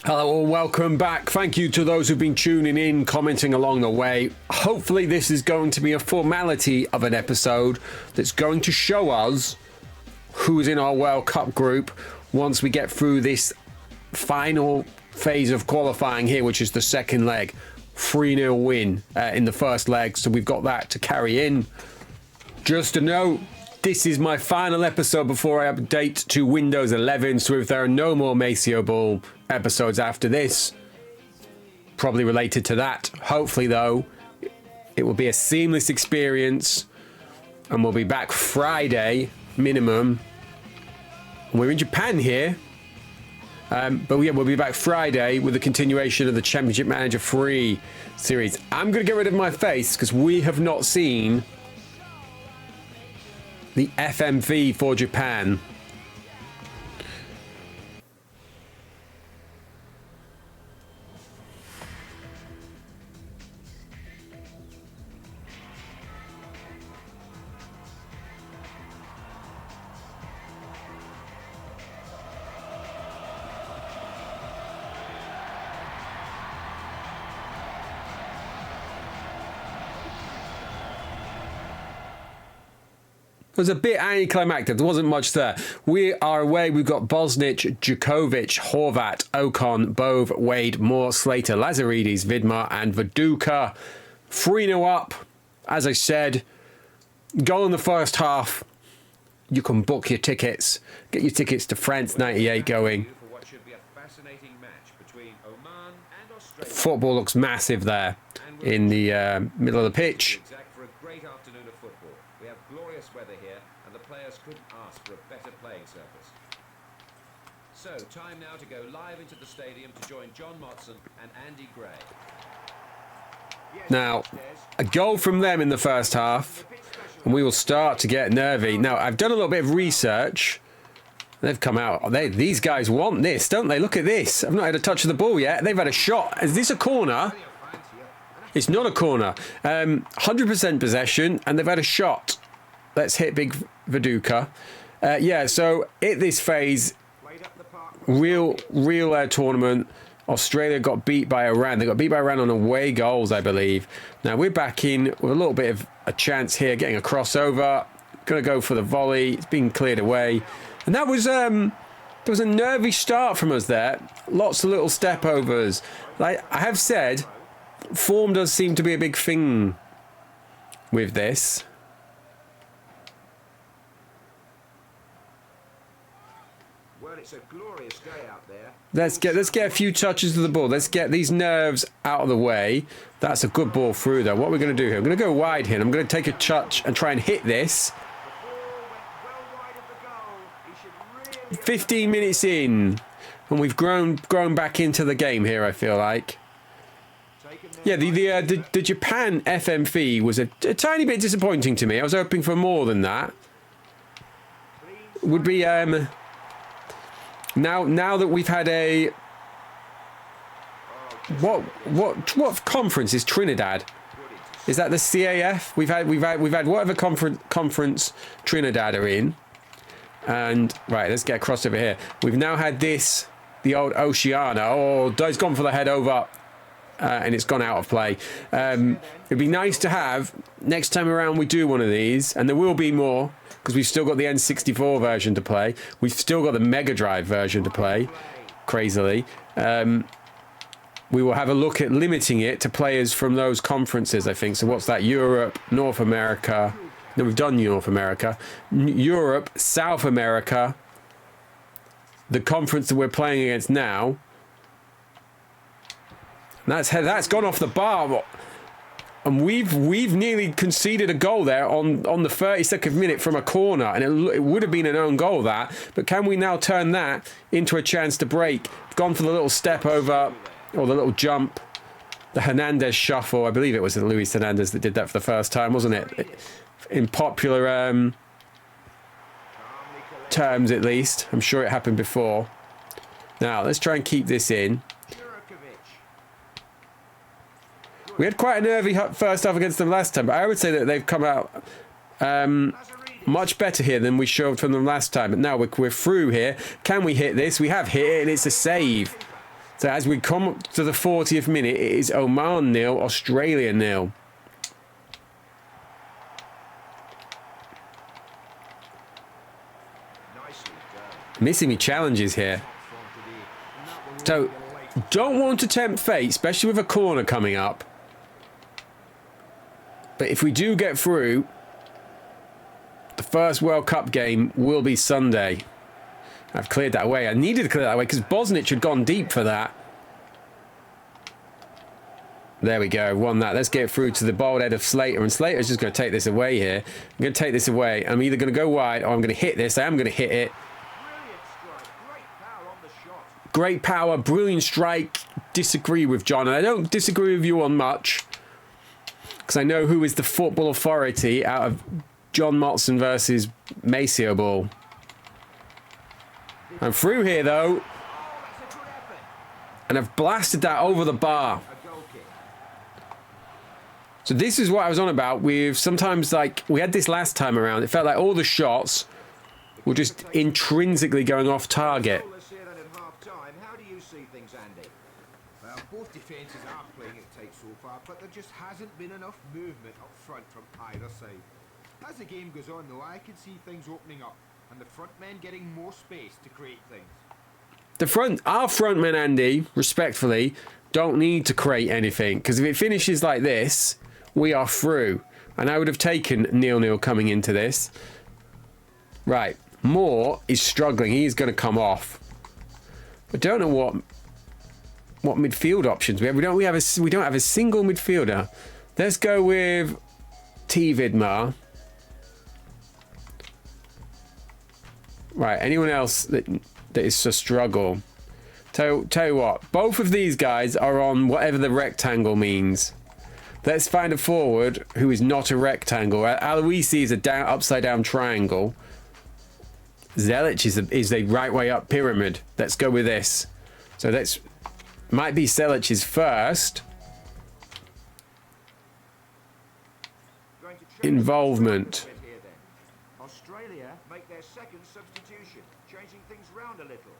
Hello and welcome back. Thank you to those who've been tuning in, commenting along the way. Hopefully this is going to be a formality of an episode that's going to show us who's in our World Cup group once we get through this final phase of qualifying here, which is the second leg. 3-0 win in the first leg, so we've got that to carry in. Just a note, this is my final episode before I update to Windows 11, so if there are no more Masio-Ball episodes after this, probably related to that. Hopefully, though, it will be a seamless experience, and we'll be back Friday, minimum. We're in Japan here, but yeah, we'll be back Friday with the continuation of the Championship Manager 3 series. I'm going to get rid of my face because we have not seen the FMV for Japan. It was a bit anticlimactic. There wasn't much there. We are away. We've got Bosnich, Djokovic, Horvat, Ocon, Bove, Wade, Moore, Slater, Lazaridis, Vidmar, and Viduka. 3-0 up. As I said, goal in the first half. You can book your tickets. Get your tickets to France 98 going. Football looks massive there in the middle of the pitch. So, time now to go live into the stadium to join John Motson and Andy Gray. Now, a goal from them in the first half, and we will start to get nervy. Now, I've done a little bit of research. They've come out. These guys want this, don't they? Look at this. I've not had a touch of the ball yet. They've had a shot. Is this a corner? It's not a corner. 100% possession, and they've had a shot. Let's hit Big Viduka. Yeah, so at this phase, real tournament. Australia got beat by Iran. They got beat by Iran on away goals, I believe. Now we're back in with a little bit of a chance here, getting a crossover. Going to go for the volley. It's being cleared away, and that was there was a nervy start from us there. Lots of little step overs. Like I have said, form does seem to be a big thing with this. It's a glorious day out there. Let's get a few touches of the ball. Let's get these nerves out of the way. That's a good ball through though. What we're going to do here, I'm going to go wide here. I'm going to take a touch and try and hit this. 15 minutes in, and we've grown back into the game here, I feel like. Yeah, the Japan FMV was a tiny bit disappointing to me. I was hoping for more than that. Would be now that we've had a what conference is Trinidad? Is that the CAF? We've had whatever conference Trinidad are in. And right, let's get across over here. We've now had this, the old Oceania. Oh, it's gone for the head over, and it's gone out of play. It'd be nice to have next time around we do one of these, and there will be more because we've still got the N64 version to play. We've still got the Mega Drive version to play. Crazily, we will have a look at limiting it to players from those conferences. I think so. What's that? Europe, North America. No, we've done North America, Europe, South America. The conference that we're playing against now. That's gone off the bar, and we've nearly conceded a goal there on the 32nd minute from a corner, and it would have been an own goal that. But can we now turn that into a chance to break? Gone for the little step over or the little jump, the Hernandez shuffle. I believe it was Luis Hernandez that did that for the first time, wasn't it? In popular terms, at least. I'm sure it happened before. Now let's try and keep this in. We had quite a nervy first half against them last time, but I would say that they've come out much better here than we showed from them last time. But now we're through here. Can we hit this? We have hit it, and it's a save. So as we come up to the 40th minute, it is Oman 0, Australia 0. Missing me challenges here. So, don't want to tempt fate, especially with a corner coming up. But if we do get through, the first World Cup game will be Sunday. I've cleared that away. I needed to clear that away because Bosnich had gone deep for that. There we go, won that. Let's get through to the bald head of Slater, and Slater's just going to take this away here. I'm going to take this away. I'm either going to go wide or I'm going to hit this. I am going to hit it. Great power, brilliant strike. Disagree with John, and I don't disagree with you on much because I know who is the football authority out of John Motson versus Masio-Ball. I'm through here though, and I've blasted that over the bar. So this is what I was on about with sometimes, like we had this last time around, it felt like all the shots were just intrinsically going off target. How do you see things, Andy? Well, both defences are playing it tight so far, but there just hasn't been enough movement up front from either side. As the game goes on though, I can see things opening up and the front men getting more space to create things. Our front men, Andy, respectfully, don't need to create anything, because if it finishes like this, we are through. And I would have taken 0-0 coming into this. Right, Moore is struggling. He's going to come off. I don't know what midfield options we have. We don't have a single midfielder. Let's go with T Vidmar. Right, anyone else that is a struggle? Tell you what, both of these guys are on whatever the rectangle means. Let's find a forward who is not a rectangle. Aloisi is a upside down triangle. Zelic is a right way up pyramid. Let's go with this. So might be Zelic's first involvement. Australia make their second substitution, changing things round a little.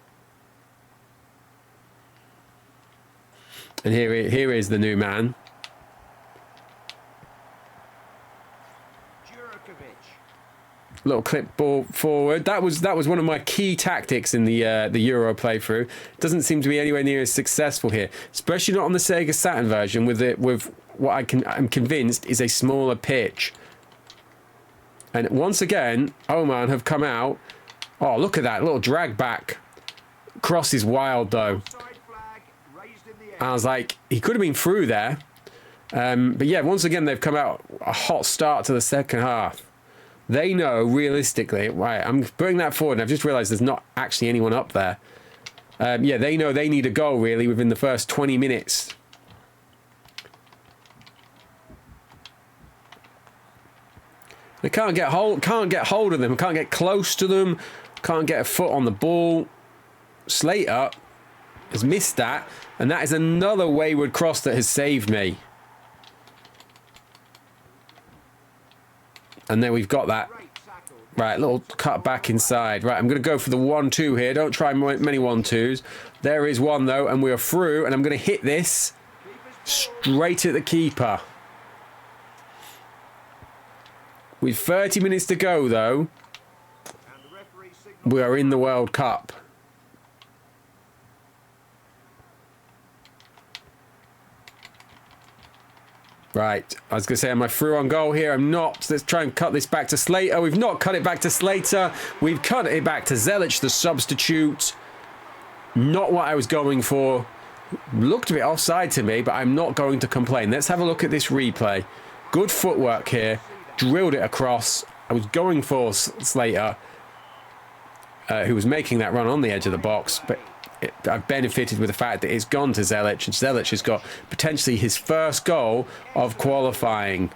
And here is the new man. Little clip ball forward. That was one of my key tactics in the Euro playthrough. Doesn't seem to be anywhere near as successful here, especially not on the Sega Saturn version with what I'm convinced is a smaller pitch. And once again, Oman have come out. Oh, look at that little drag back. Cross is wild though. I was like, he could have been through there. But yeah, once again they've come out a hot start to the second half. They know, realistically, right, I'm putting that forward, and I've just realised there's not actually anyone up there. Yeah, they know they need a goal, really, within the first 20 minutes. They can't get hold of them, can't get close to them, can't get a foot on the ball. Slater has missed that, and that is another wayward cross that has saved me. And then we've got that. Right, little cut back inside. Right, I'm going to go for the 1-2 here. Don't try many 1-2s. There is one, though, and we're through. And I'm going to hit this straight at the keeper. With 30 minutes to go, though, we are in the World Cup. Right, I was going to say, am I through on goal here? I'm not. Let's try and cut this back to Slater. We've not cut it back to Slater. We've cut it back to Zelic, the substitute. Not what I was going for. Looked a bit offside to me, but I'm not going to complain. Let's have a look at this replay. Good footwork here. Drilled it across. I was going for Slater, who was making that run on the edge of the box, but I've benefited with the fact that it's gone to Zelic, and Zelic has got potentially his first goal of qualifying.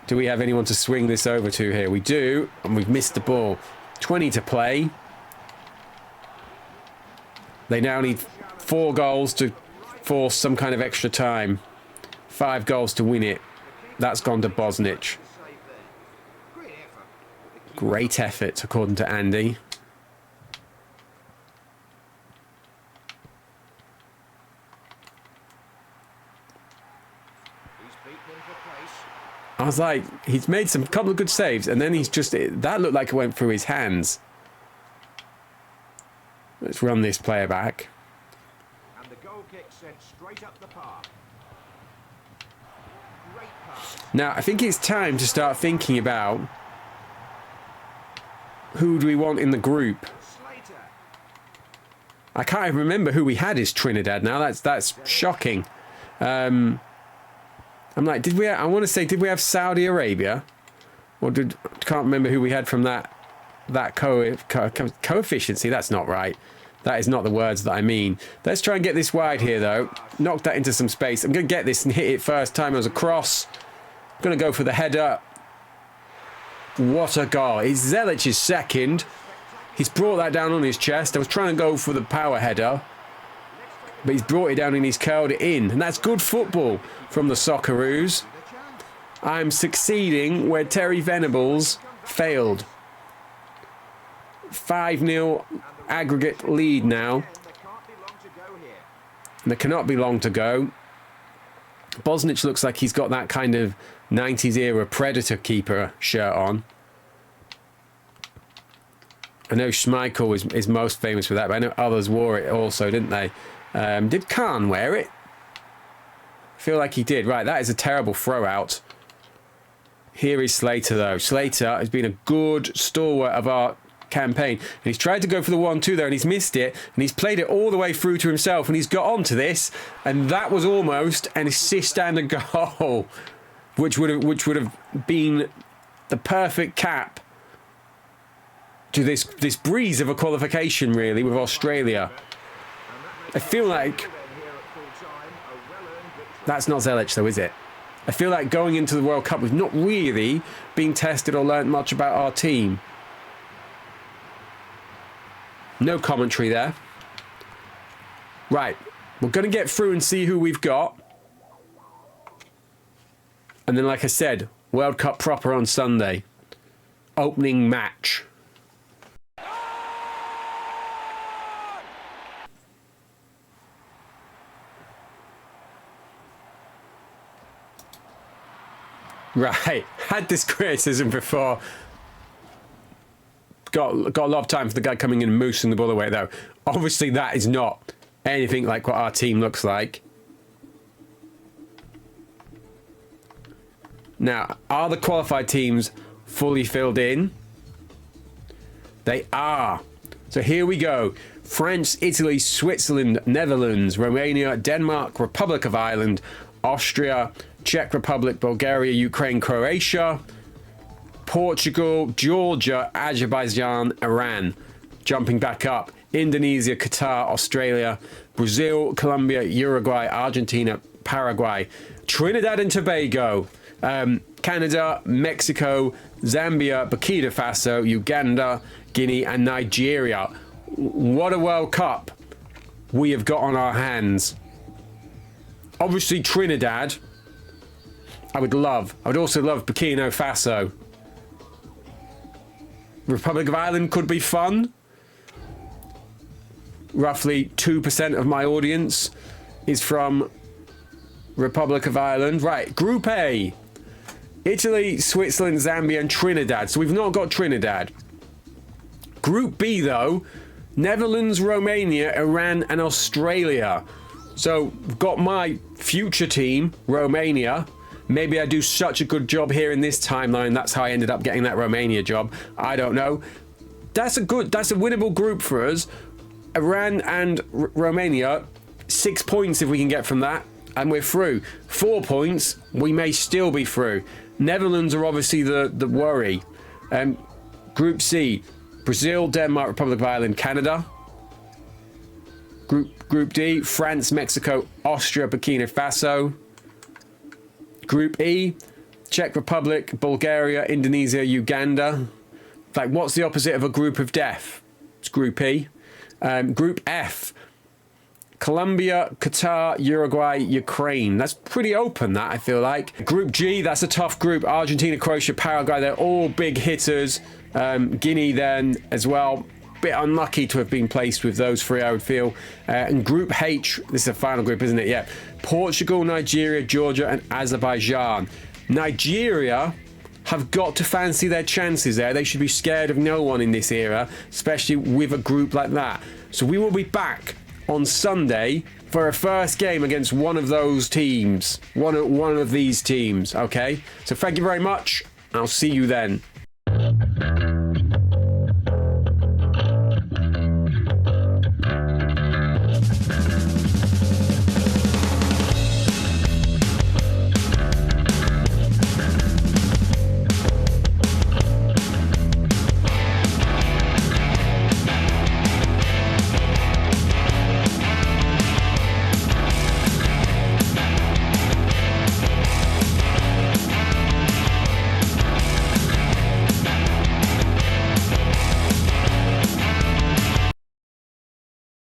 Do we have anyone to swing this over to here? We do, and we've missed the ball. 20 to play. They now need 4 goals to force some kind of extra time. 5 goals to win it. That's gone to Bosnich. Great effort, according to Andy. I was like, he's made some couple of good saves, and then he's just, that looked like it went through his hands. Let's run this player back. And the goal kick sent straight up the park. Great pass. Now, I think it's time to start thinking about who do we want in the group. Slater. I can't even remember who we had as Trinidad now. That's shocking. I'm like, did we? I want to say, did we have Saudi Arabia, or can't remember who we had from that coefficiency. That's not right. That is not the words that I mean. Let's try and get this wide here, though. Knock that into some space. I'm going to get this and hit it first time as a cross. I'm going to go for the header. What a goal. It's Zelic's second. He's brought that down on his chest. I was trying to go for the power header, but he's brought it down and he's curled it in. And that's good football from the Socceroos. I'm succeeding where Terry Venables failed. 5-0 aggregate lead now. And there cannot be long to go. Bosnich looks like he's got that kind of 90s era Predator keeper shirt on. I know Schmeichel is most famous for that, but I know others wore it also, didn't they? Did Khan wear it? I feel like he did. Right, that is a terrible throw out. Here is Slater, though. Slater has been a good stalwart of our campaign. And he's tried to go for the 1-2 there, and he's missed it. And he's played it all the way through to himself, and he's got onto this. And that was almost an assist and a goal, which would have been the perfect cap to this breeze of a qualification, really, with Australia. I feel like that's not Zelic, though, is it? I feel like going into the World Cup, we've not really been tested or learnt much about our team. No commentary there. Right, we're going to get through and see who we've got. And then, like I said, World Cup proper on Sunday. Opening match. Right, had this criticism before. Got a lot of time for the guy coming in and moosing the ball away, though. Obviously, that is not anything like what our team looks like. Now, are the qualified teams fully filled in? They are. So here we go. France, Italy, Switzerland, Netherlands, Romania, Denmark, Republic of Ireland, Austria, Czech Republic, Bulgaria, Ukraine, Croatia, Portugal, Georgia, Azerbaijan, Iran. Jumping back up. Indonesia, Qatar, Australia, Brazil, Colombia, Uruguay, Argentina, Paraguay, Trinidad and Tobago, Canada, Mexico, Zambia, Burkina Faso, Uganda, Guinea, and Nigeria. What a World Cup we have got on our hands. Obviously, Trinidad, I would also love Burkina Faso. Republic of Ireland could be fun. Roughly 2% of my audience is from Republic of Ireland. Right, Group A. Italy, Switzerland, Zambia, and Trinidad. So we've not got Trinidad. Group B, though. Netherlands, Romania, Iran, and Australia. So we've got my future team, Romania. Maybe I do such a good job here in this timeline. That's how I ended up getting that Romania job. I don't know. That's a winnable group for us. Iran and Romania, 6 points if we can get from that, and we're through. 4 points, we may still be through. Netherlands are obviously the worry. Group C, Brazil, Denmark, Republic of Ireland, Canada. Group D, France, Mexico, Austria, Burkina Faso. Group E, Czech Republic, Bulgaria, Indonesia, Uganda. Like, what's the opposite of a group of death? It's Group E. Group F, Colombia, Qatar, Uruguay, Ukraine. That's pretty open, that, I feel like. Group G, that's a tough group. Argentina, Croatia, Paraguay, they're all big hitters. Guinea then as well. Bit unlucky to have been placed with those three, I would feel. And Group H, this is the final group, isn't it? Yeah. Portugal, Nigeria, Georgia, and Azerbaijan. Nigeria have got to fancy their chances there. They should be scared of no one in this era, especially with a group like that. So we will be back on Sunday for a first game against one of those teams, one of these teams, okay? So thank you very much. I'll see you then.